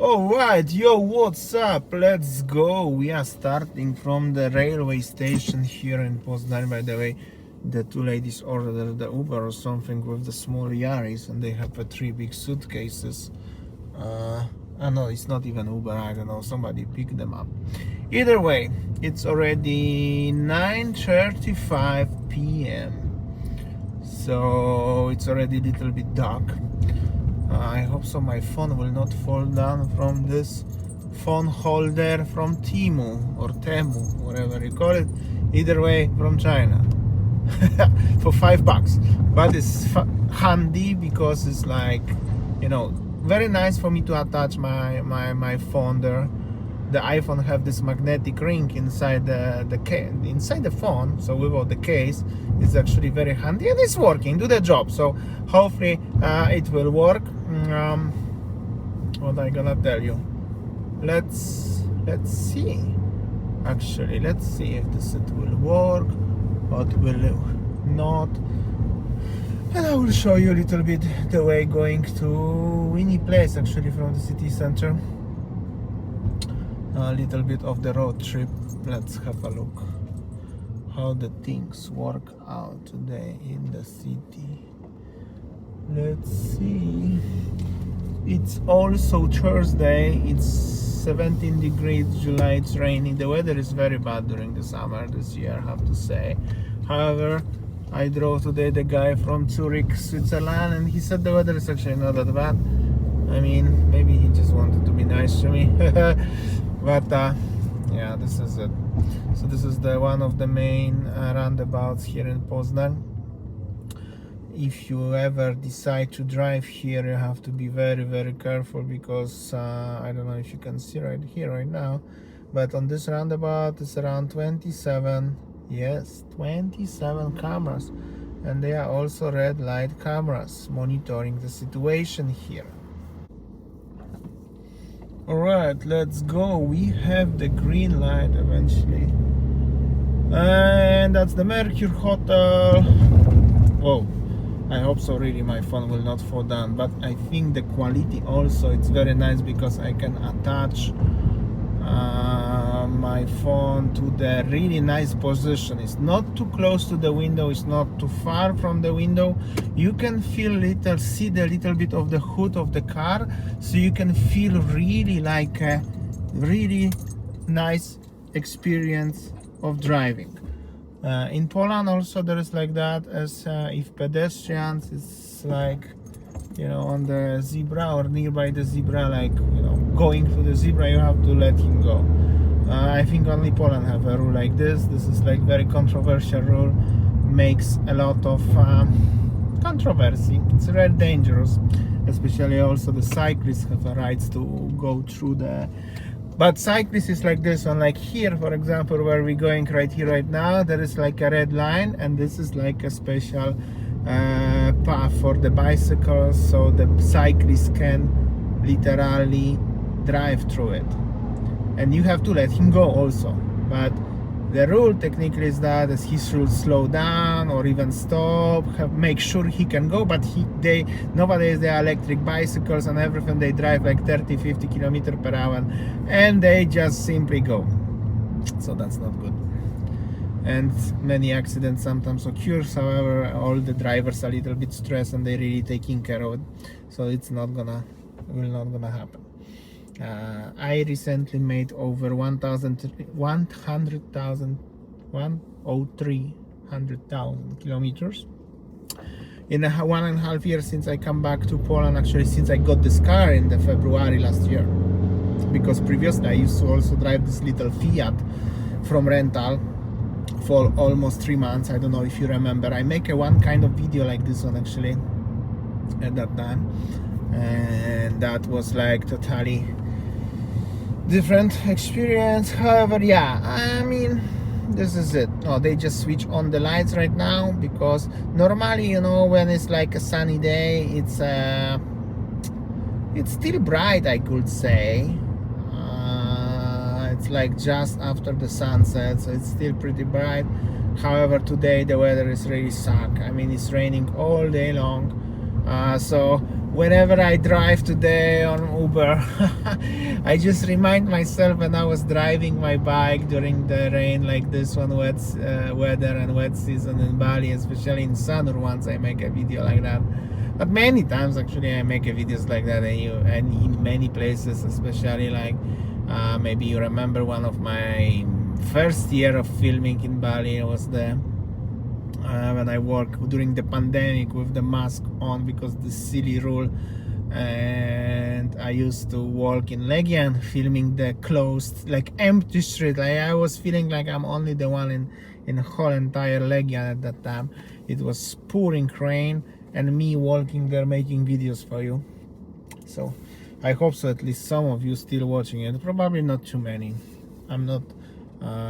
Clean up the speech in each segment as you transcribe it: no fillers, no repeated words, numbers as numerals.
Alright, yo, what's up? Let's go. We are starting from the railway station here in Poznań. By the way, the two ladies ordered the Uber or something with the small Yaris, and they have 3 big suitcases. No, it's not even Uber, I don't know, somebody picked them up. Either way, it's already 9:35 p.m. So it's already a little bit dark. I hope so my phone will not fall down from this phone holder from Temu or Temu, whatever you call it. Either way, from China for $5. But it's handy because it's like, you know, very nice for me to attach my phone there. The iPhone have this magnetic ring inside the phone, so without the case, it's actually very handy and it's working, do the job. So hopefully it will work. What I gonna tell you? Let's see. Actually, let's see if this will work, what will not. And I will show you a little bit the way going to any place actually from the city center. A little bit of the road trip. Let's have a look how the things work out today in the city. Let's see. It's also Thursday. It's 17 degrees July. It's raining. The weather is very bad during the summer this year, I have to say. However, I drove today the guy from Zurich, Switzerland, and he said the weather is actually not that bad. I mean, maybe he just wanted to be nice to me. But yeah, this is it. So this is the one of the main roundabouts here in Poznań. If you ever decide to drive here, you have to be very, very careful because I don't know if you can see right here right now, but on this roundabout it's around 27 cameras, and they are also red light cameras monitoring the situation here. Alright, let's go. We have the green light eventually. And that's the Mercure Hotel. Whoa, I hope so really my phone will not fall down. But I think the quality also, it's very nice because I can attach my phone to the really nice position. It's not too close to the window, it's not too far from the window. You can see the little bit of the hood of the car, so you can feel really like a really nice experience of driving. In Poland also there is like that, as if pedestrians is like, you know, on the zebra or nearby the zebra, like, you know, going through the zebra, you have to let him go. I think only Poland have a rule like this. This is like very controversial rule, makes a lot of controversy. It's very dangerous, especially also the cyclists have a right to go through the. But cyclists is like this one, like here, for example, where we're going right here, right now, there is like a red line, and this is like a special path for the bicycles, so the cyclists can literally drive through it. And you have to let him go also. But the rule technically is that he should slow down or even stop, make sure he can go. But nowadays they are electric bicycles and everything, they drive like 30-50 km/h, and they just simply go. So that's not good. And many accidents sometimes occur. However, all the drivers are a little bit stressed and they're really taking care of it. So it's not gonna happen. I recently made over 103,000 kilometers in 1.5 years since I come back to Poland. Actually, since I got this car in the February last year, because previously I used to also drive this little Fiat from rental for almost 3 months. I don't know if you remember. I make one kind of video like this one actually at that time, and that was like totally different experience. However, yeah, I mean, this is it. Oh, they just switch on the lights right now because normally, you know, when it's like a sunny day, it's still bright, I could say. It's like just after the sunset, so it's still pretty bright. However, today the weather is really suck. I mean, it's raining all day long. So whenever I drive today on Uber, I just remind myself when I was driving my bike during the rain like this one, wet weather and wet season in Bali, especially in summer. Once I make a video like that, but many times actually I make videos like that, and in many places, especially like maybe you remember one of my first year of filming in Bali was when I worked during the pandemic with the mask on because the silly rule, and I used to walk in Legian filming the closed, like empty street. I was feeling like I'm only the one in the whole entire Legian at that time. It was pouring rain and me walking there making videos for you. So I hope so at least some of you still watching it, probably not too many. I'm not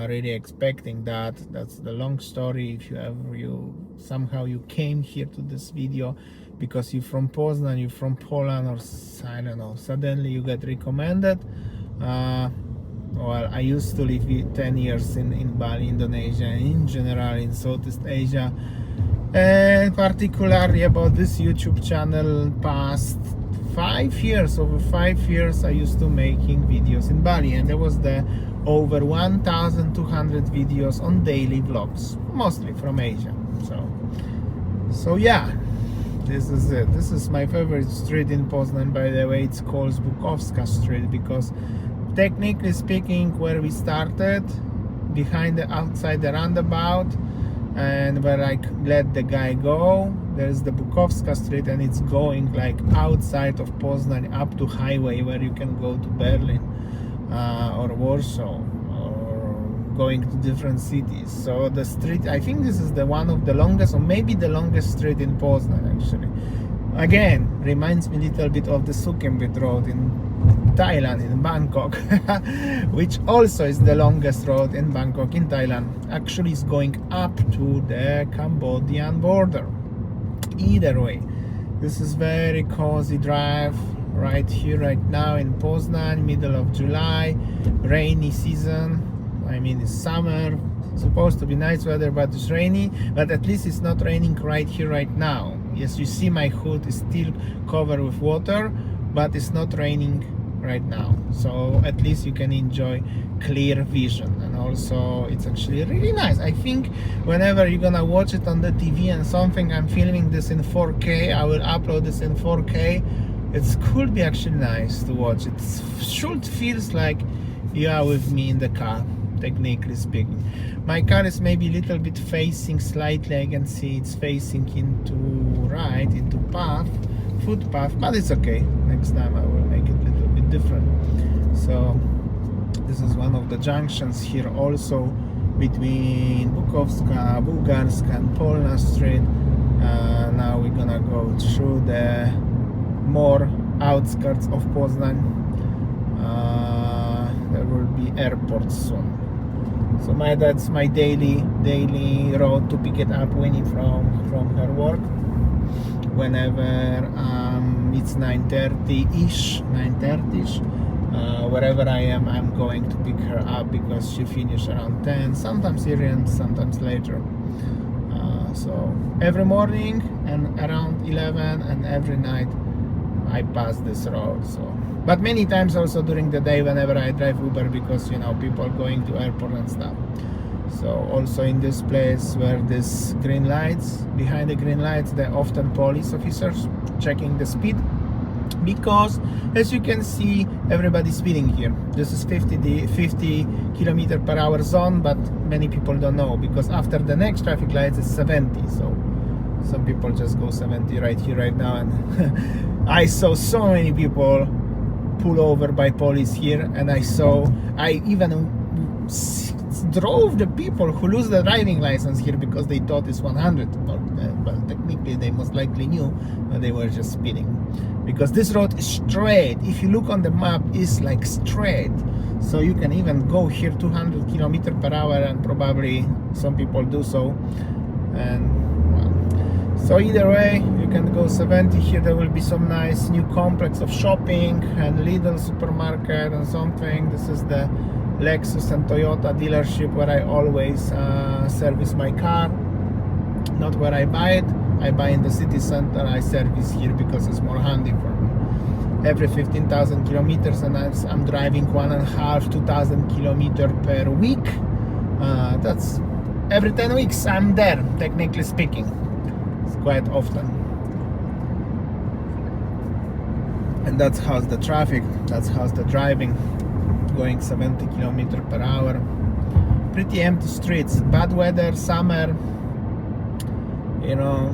really expecting that. That's the long story. If you somehow you came here to this video because you're from Poznań, you're from Poland, or I don't know, suddenly you get recommended. Well, I used to live 10 years in Bali, Indonesia, in general in Southeast Asia, and particularly about this YouTube channel. Past 5 years, over 5 years, I used to making videos in Bali, and there was the over 1,200 videos on daily vlogs, mostly from Asia. So yeah, this is it. This is my favorite street in Poznań, by the way. It's called Bukowska Street because technically speaking, where we started, behind outside the roundabout, and where I let the guy go, there's the Bukowska Street, and it's going like outside of Poznań up to highway where you can go to Berlin or Warsaw, or going to different cities. So the street, I think this is the one of the longest, or maybe the longest street in Poznań actually. Again, reminds me a little bit of the Sukhumvit road in Thailand, in Bangkok, which also is the longest road in Bangkok, in Thailand. Actually is going up to the Cambodian border. Either way, this is very cozy drive right here, right now in Poznań, middle of July, rainy season. I mean, it's summer, supposed to be nice weather, but it's rainy. But at least it's not raining right here, right now. Yes, you see my hood is still covered with water, but it's not raining right now. So at least you can enjoy clear vision, and also it's actually really nice. I think whenever you're gonna watch it on the TV and something, I'm filming this in 4K, I will upload this in 4K. It could be actually nice to watch. It should feels like you are with me in the car, technically speaking. My car is maybe a little bit facing slightly, I can see it's facing into right, into footpath, but it's okay. Next time I will make it a little bit different. So this is one of the junctions here also between Bukowska, Bugarska and Polna Street. Now we're gonna go through the more outskirts of Poznań. There will be airport soon. So that's my daily road to pick it up Winnie from her work. Whenever it's 9:30ish, wherever I am, I'm going to pick her up because she finishes around 10, sometimes earlier and sometimes later. So every morning and around 11, and every night I pass this road. So, but many times also during the day whenever I drive Uber, because people going to airport and stuff. So also in this place where this green lights, behind the green lights, there are often police officers checking the speed, because as you can see, everybody's speeding here. This is 50 kilometer per hour zone, but many people don't know, because after the next traffic lights is 70. So some people just go 70 right here, right now, and I saw so many people pull over by police here, and I even drove the people who lose the driving license here because they thought it's 100, but technically they most likely knew, but they were just speeding, because this road is straight. If you look on the map, it's like straight, so you can even go here 200 kilometers per hour, and probably some people do so. And so either way, you can go 70 here. There will be some nice new complex of shopping and Lidl supermarket and something. This is the Lexus and Toyota dealership where I always service my car, not where I buy it, I buy in the city center, I service here because it's more handy for me. Every 15,000 kilometers, and I'm driving 1.5, 2,000 kilometers per week. That's every 10 weeks I'm there, technically speaking. It's quite often. And that's how's the traffic, that's how's the driving, going 70 kilometers per hour. Pretty empty streets, bad weather, summer, you know,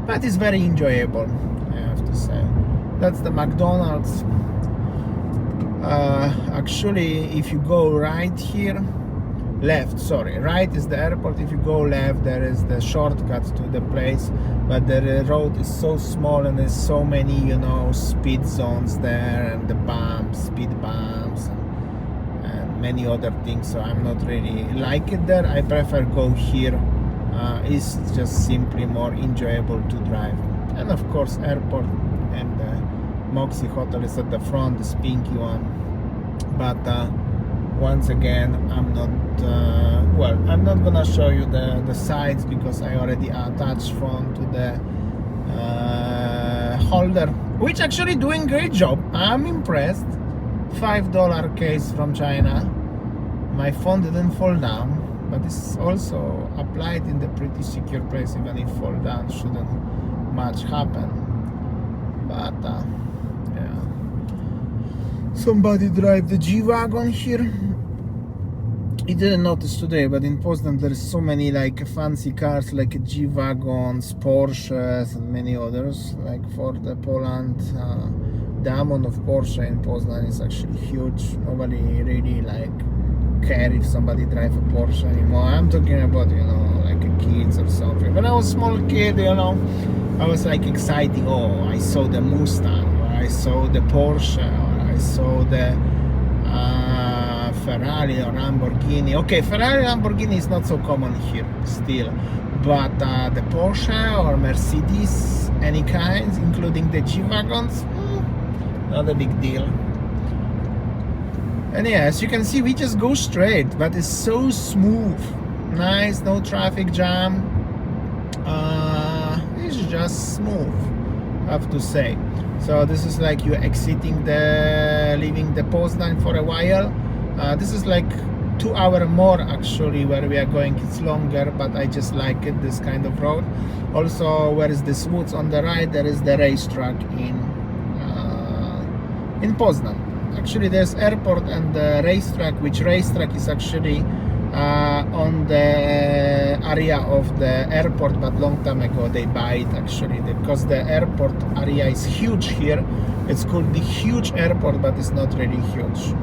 but it's very enjoyable, I have to say. That's the McDonald's. Actually, if you go right here, left, sorry, right is the airport. If you go left, there is the shortcut to the place, but the road is so small and there's so many, you know, speed zones there, and the bumps, speed bumps, and many other things, so I'm not really like it there. I prefer go here. It's just simply more enjoyable to drive. And of course airport, and the Moxie Hotel is at the front, this pinky one. But once again, I'm not I'm not gonna show you the sides because I already attached phone to the holder, which actually doing great job. I'm impressed. $5 case from China. My phone didn't fall down, but it's also applied in the pretty secure place. Even if fall down, shouldn't much happen. But yeah, somebody drive the G-Wagon here. I didn't notice today, but in Poznań there is so many like fancy cars like G-Wagons, Porsches, and many others. Like for the Poland, the amount of Porsche in Poznań is actually huge. Nobody really like care if somebody drive a Porsche anymore. I'm talking about, you know, like a kids or something. When I was a small kid, you know, I was like exciting. Oh, I saw the Mustang, or I saw the Porsche, or I saw the Ferrari or Lamborghini. Okay, Ferrari, Lamborghini is not so common here still, but the Porsche or Mercedes, any kinds, including the G-Wagons, not a big deal. And yeah, as you can see, we just go straight, but it's so smooth, nice, no traffic jam. It's just smooth, I have to say. So this is like you exiting leaving the Poznań for a while. This is like 2 hours more actually where we are going. It's longer, but I just like it, this kind of road. Also, where is this woods on the right, there is the racetrack in Poznań. Actually, there's airport and the racetrack, which racetrack is actually on the area of the airport, but long time ago they buy it actually, because the airport area is huge here. It's called the huge airport, but it's not really huge.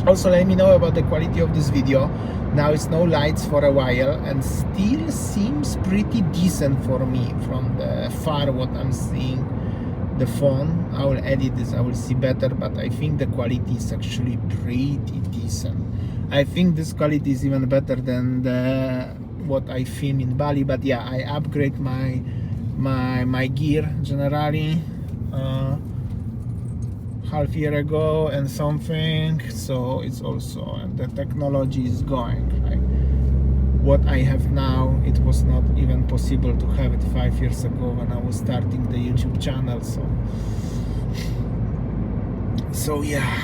Also, let me know about the quality of this video. Now it's no lights for a while and still seems pretty decent for me from the far what I'm seeing the phone. I will edit this, I will see better, but I think the quality is actually pretty decent. I think this quality is even better than what I film in Bali. But yeah, I upgrade my gear generally half year ago and something, so it's also, and the technology is going. Like what I have now, it was not even possible to have it 5 years ago when I was starting the YouTube channel. So yeah,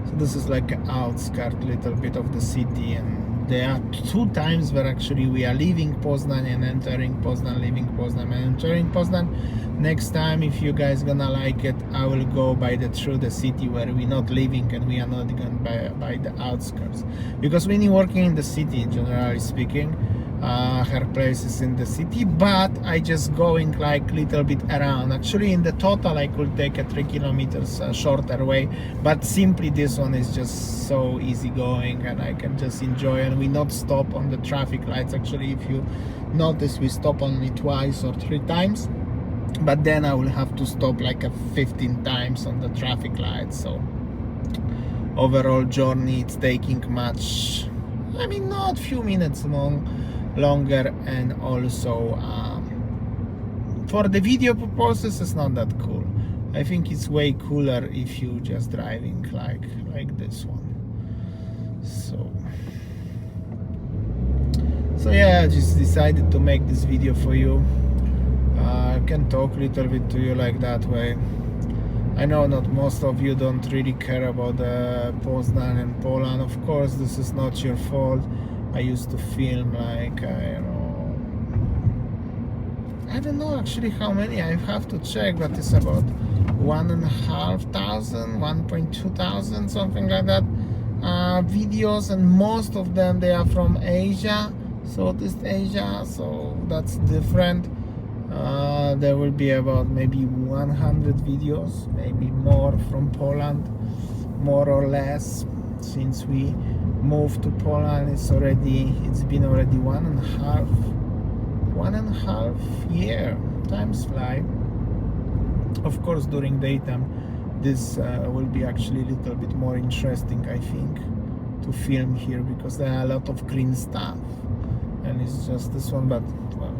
so this is like an outskirt little bit of the city, and there are 2 times where actually we are leaving Poznań and entering Poznań, leaving Poznań and entering Poznań. Next time, if you guys gonna like it, I will go through the city where we're not living and we are not going by the outskirts. Because when you're working in the city, generally speaking, her place is in the city, but I just going like little bit around. Actually, in the total, I could take a 3 kilometers shorter way, but simply this one is just so easy going and I can just enjoy, and we not stop on the traffic lights. Actually, if you notice, we stop only 2 or 3 times. But then I will have to stop like 15 times on the traffic lights. So overall journey, it's taking much, I mean, not few minutes longer, and also for the video purposes, it's not that cool. I think it's way cooler if you just driving like this one. So yeah, I just decided to make this video for you. I can talk a little bit to you like that way. I know not most of you don't really care about Poznań and Poland. Of course, this is not your fault. I used to film like, I don't know actually how many, I have to check, but it's about 1,500, 1,200, something like that, videos, and most of them, they are from Asia, Southeast Asia, so that's different. There will be about maybe 100 videos, maybe more, from Poland, more or less. Since we moved to Poland, it's been already 1.5 year. Times fly. Of course, during daytime this will be actually a little bit more interesting, I think, to film here, because there are a lot of green stuff, and it's just this one, but well,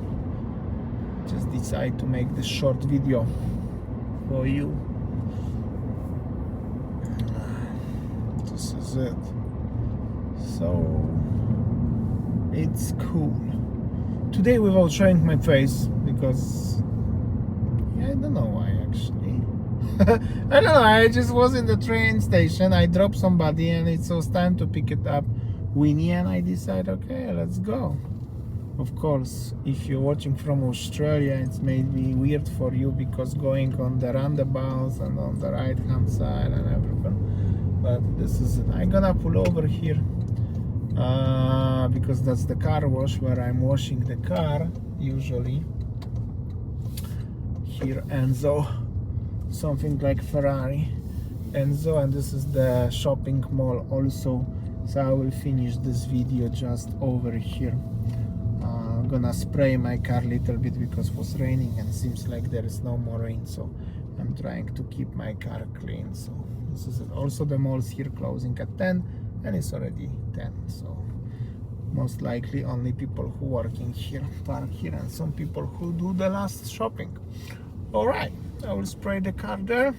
just decide to make this short video for you. This is it. So it's cool today without showing my face, because I don't know why actually. I don't know, I just was in the train station, I dropped somebody, and it was time to pick it up, Winnie, and I decided, okay, let's go. Of course, if you're watching from Australia, it's maybe weird for you, because going on the roundabouts and on the right hand side and everything, but this is it. I'm gonna pull over here because that's the car wash where I'm washing the car usually. Here, Enzo, something like Ferrari, Enzo, and this is the shopping mall also. So I will finish this video just over here. I'm gonna spray my car a little bit because it was raining, and seems like there is no more rain, so I'm trying to keep my car clean. So this is it. Also, the malls here closing at 10, and it's already 10, so most likely only people who working here park here, and some people who do the last shopping. All right, I will spray the car there,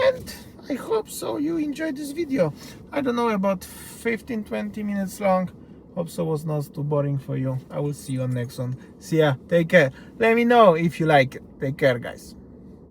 and I hope so you enjoyed this video. I don't know, about 15-20 minutes long. Hope so was not too boring for you. I will see you on next one. See ya, take care. Let me know if you like it. Take care, guys.